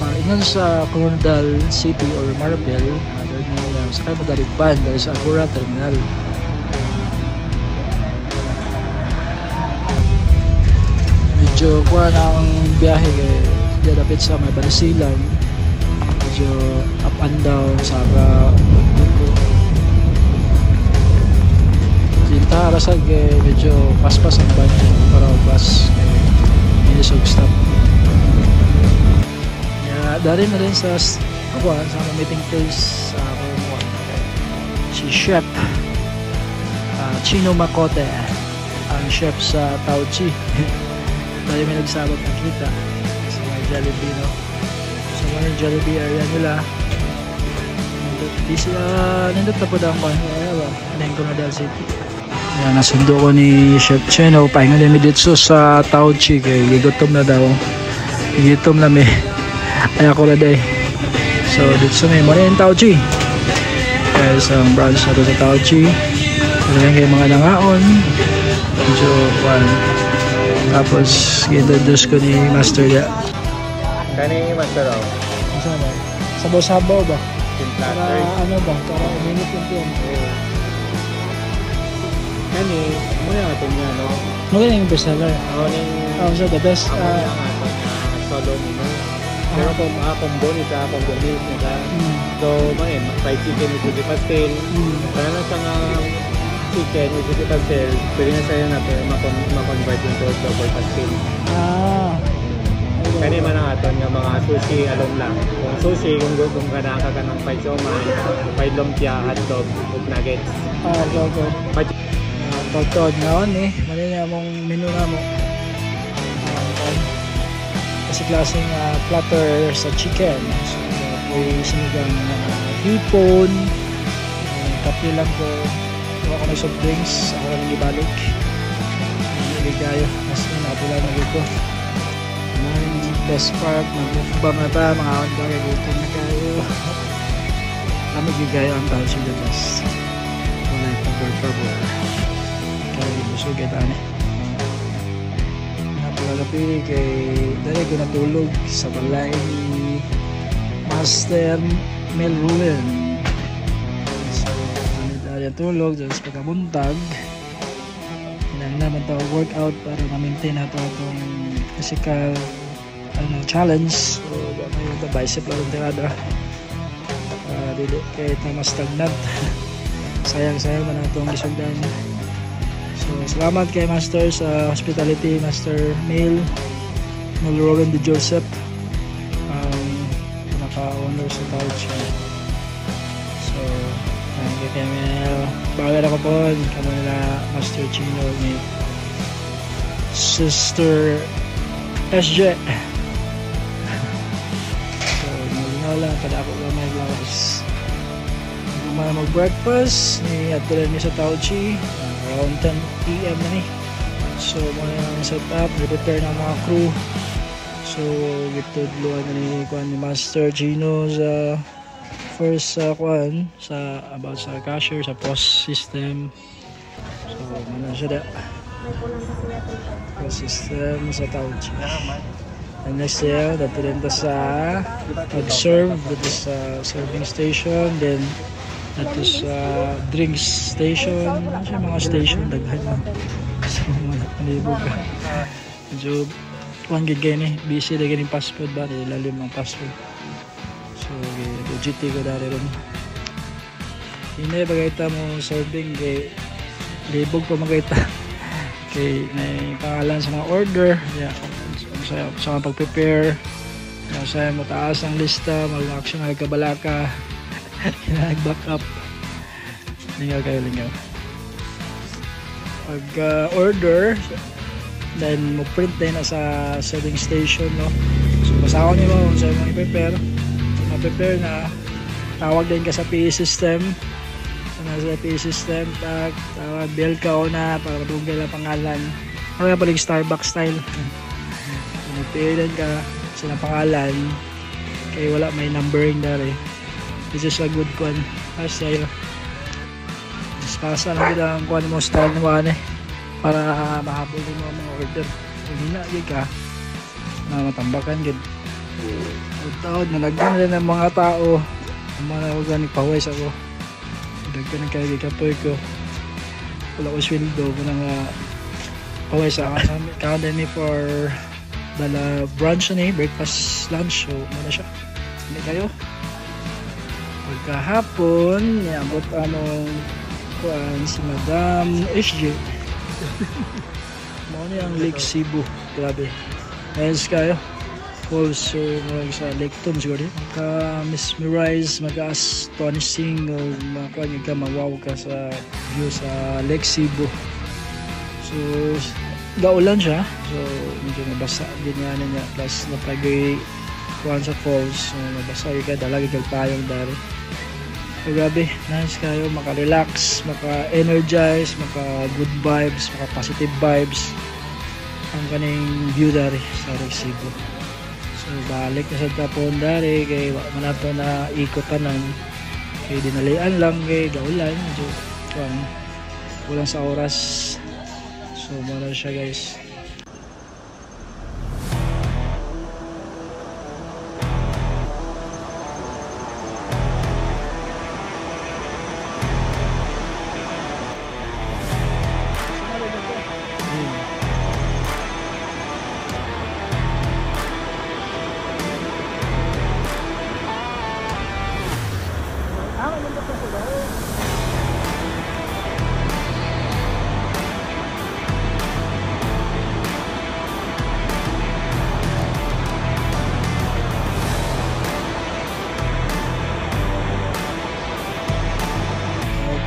ingon sa Coronadal City or Maribel, sakay mo Daligban dahil sa Agora Terminal. Medyo kuha na ang biyahe kay dapit sa may Banisilan, medyo up and down sa Kinta rasag medyo paspas ang banyo para bus kay minisog stop. Dari na rin sa meeting place sa si Chef Chino Makote, ang chef sa Tauchi. Dahil may nagsabot nakita sa mga Jollibee, no? Sa mga Jollibee area nila, hindi sila nindot na po daw ang kanyang Coronadal City. Yan, nasundo ko ni Chef Chino, pahinga namin dito sa Tauchi kay gigutom na daw. Gigutom na may ay ako na day. So dito sa may muna yung Tauchi, kaya isang branch na ito sa Tauchi. Kaya kayo mga nangaon medyo tapos i-introduce ko ni Master ya. Kani Master raw? Sabaw-sabaw ba? Para ano ba? Para uminit yung tiyan. Kani, muna nga ito niya, no? Maganda yung best seller. So the best. Ako niya nga ito niya solo nino. Pero kung combo nita, combo meal nita. So, fried chicken with the pastel. Kaya na siya nga chicken with the pastel, pwede na sa'yo natin ma-convert yung to double pastel. Kani man ang aton nga mga sushi along lang. Kung sushi, kung kanaka ka ng fried siomai, fried lumpia, hotdog, ug nuggets. Tawad ngayon mali niya mong menu na mo. Kasi klaseng platter sa chicken. So, may sinigang hipon, kape lang ko. Ako may soft drinks, ako lang ibalik. Hindi kayo, mas napula na dito. Best part, mag-mukbang na ta, mga ondang gutom na kayo. Kami gigayo ang tawag sa labas. Wala yung pagkakabor. Kaya busog kayo tani. Napagalapi kay dali ko natulog sa balay ni Master Mel Rulen. So, dali tulog dyan sa pagkabuntag. Kailangan naman ito workout para ma-maintain na ito itong physical challenge. So, yung bicep lang ang tirada. Dili kahit na mas stagnant. Sayang man itong isugdan. So, salamat kay Master sa hospitality, Master Mel Roland de Joseph, pinaka-owner sa Tauchi. So, thank you kay Mel. Bagal ako po, kamo nila Master Chino ni Sister SJ. So, malinaw lang, kada ako lang may lawas. Kung mag-breakfast, ni Adela ni sa Tauchi, around 10 PM na ni. So, muna yung setup, prepare ng mga crew. So, gitudluan na ni Master Chino sa first about sa cashier, sa post system. So, muna siya da. Post system sa Tauchi. And next year, dito rin sa mag-serve, dito sa serving station, then dito sa drinks station, siya mga station, daghan mo. So, malibog ka. Medyo, gig kayo busy na ganing fast food ba? Nilalim ang fast food. So, GT ko dali rin. Hindi, bagayta mo serving, kay libog ko magayta. Kay may pangalan sa mga order. Yeah. Sa mga pag-prepare. Sa mataas ang lista, mag-action na kabalaka. Nag-back up. Lingaw kayo, lingaw. Pag-order, then mo-print din na sa serving station, no? So, basta ako nyo kung saan mo i-prepare. So, ma-prepare na. Tawag din ka sa PA system. So, nasa PA system, tawag, bill ka o na para madugay lang pangalan. Ano nga pala yung Starbucks style. So, mag-PA din ka sa pangalan. Kaya wala, may numbering na rin. This is a good one. Para sa'yo. Pasa lang kita ang kuha mo style na para mahabol din mo mga order. Kung hinagin ka, matambakan din. taon nalagyan na ng mga tao ang mga organic pawis ako nagkan ng kaya kapoy ko wala ko sweldo ko nang pawis ako sa academy for dala brunch ni breakfast lunch so muna siya hindi kayo pagkahapon niabot among kuan si Madam SJ mo ni ang Lake Cebu grabe nice kayo also sa Lake Tom siguro maka-mesmerize maka-astonishing makuha ka mawaw ka sa view sa Lake Cebu so gaulan siya so medyo nabasa din niya plus napagay kuhan sa falls so nabasa ka dalagi kag payong dari so grabe nice kayo maka-relax maka-energize maka-good vibes maka-positive vibes ang kaning view dari sa Lake Cebu so balik na sa tapon dari kay manato na ikotan ng kay dinalian lang kay gaulan so kulang sa oras so muna siya guys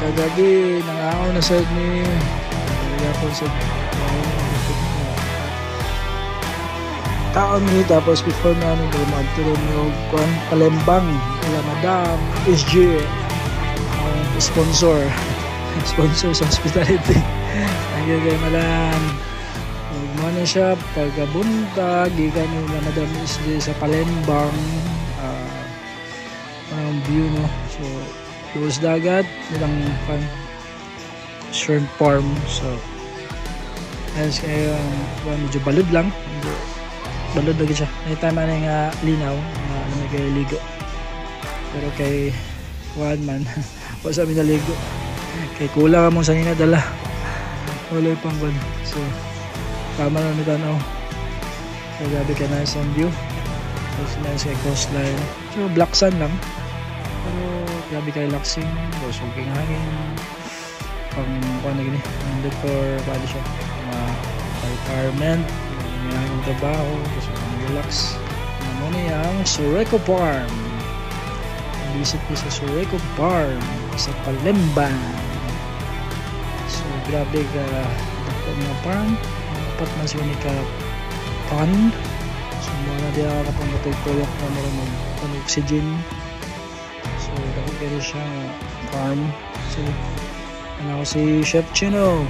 kagabi nangaon na sa ni yapon sa taon ni tapos before na ano magtulong yung kuan Palembang ila Madam SG ang sponsor sa hospitality nagigay malang mana siya pagkabuntag gikan ni Madam SG sa Palembang ang view no so luwas dagat nilang shrimp farm so ayos kayo medyo balod lang balod lagi siya anytime ano yung linaw na may kayo ligo pero kay one man wala sabi na ligo kay kulang among sanina dala wala pang ban so tama na ni tanaw so grabe ka nice ang view so nice kay coastline so black sun lang pero grabe ka relaxing so king hangin pang kuha na gini nandun for body siya retirement may hangin trabaho kasi relax naman niya ang Sureco Farm visit ko sa Sureco Farm sa Palembang so grabe ka dako mga farm dapat man siya ni ka pan so mga di ako kapag na meron ng oxygen so dako kayo siya farm so ano ako si Chef Chino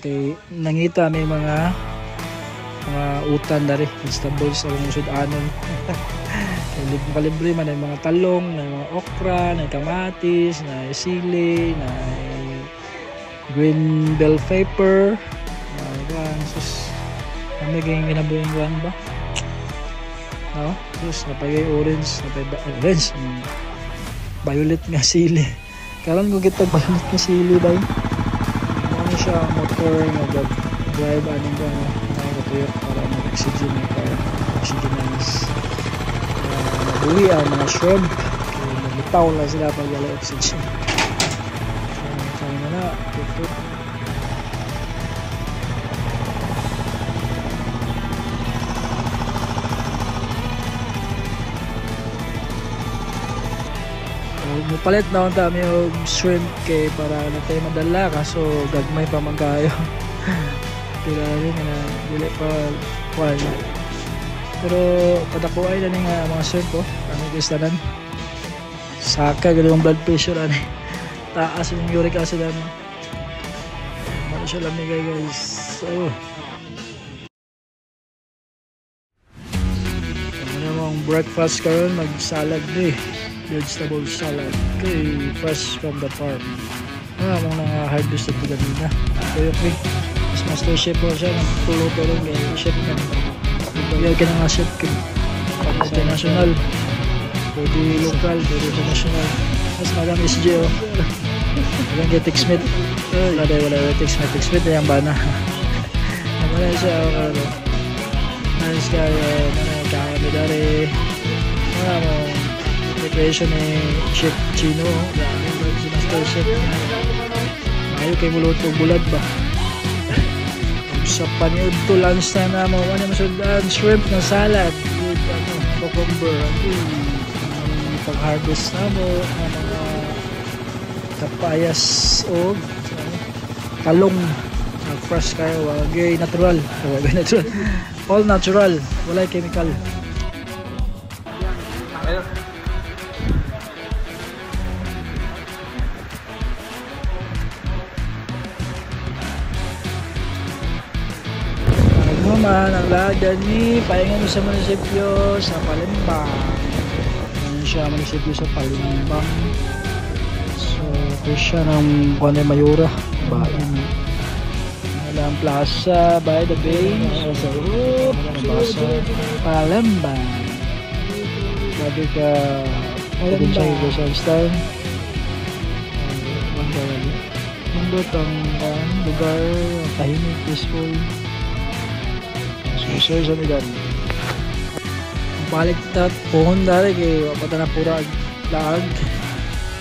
kay nangita may mga utan dari vegetables sa lungsod anon kalibre man ay mga talong na mga okra na kamatis na sili na green bell pepper na sus kami kayong ginabuhin ba no sus napagay orange orange violet nga sili karon ko kita violet nga sili ba ano siya motor nga drive aning ko nakatuyok para mag-oxygen para oxygenize nabuhi ang mga shrimp nalitaw lang sila pag wala oxygen kaya na puput mupalit na akong tami yung shrimp kay para na tayo madala kaso gagmay pa man kayo kaya rin na dili pa kuhan pero padakuay na nga mga shrimp ko ano guys tanan saka gano'n yung blood pressure ano taas yung uric acid ano ano siya lamigay guys so ano namang breakfast karon mag salad eh vegetable salad okay fresh from the farm mong nang-harvest ito ganina kaya okay mas master chef po siya nagtulo-tulo kay chef naman Ayaw ka na nga chef ka. International. Pwede local, pwede international. Mas Madam SJ oh. Walang Getek Smith. Wala Getek Smith. Getek Smith na yung bana. Wala siya. Nice guy. Kaya mo dari. Wala mo. Preparation ni Chef Chino. Si Master Chef. Ayaw kayo muluto bulad ba? Sa paniod to lunch na mo. Ano masundan? Shrimp na salad. With cucumber. Pag-harvest na mo. Mga kapayas o talong. Fresh kayo. Wagay natural. Wagay natural. All natural. Walay chemical. Man ang lagan ni pahingan sa munisipyo sa Palembang. Ano siya munisipyo sa Palembang. So siya ng Kuanay Mayura bayan. Walang plaza by the bay sa roof sa Palembang. Sabi ka Palembang sa style. Mandot ang lugar tahimik, peaceful. So sa midan balik na pohon dari kay wapata na pura lag.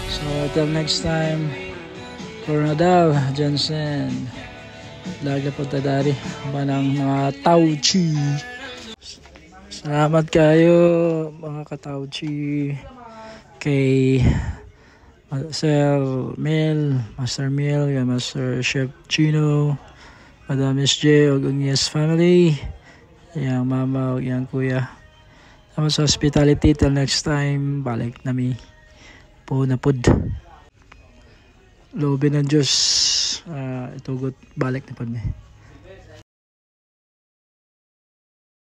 So until next time, Coronadal Jensen lag na po dari manang mga tauchi. Salamat kayo mga katauchi kay Master Mel, Master Chef Chino, Madam SJ ug Yes family. Yang mama o yang kuya. Tama sa hospitality. Till next time. Balik nami. Po na pod. Lobe ng Diyos. Itugot. Balik na pod mi.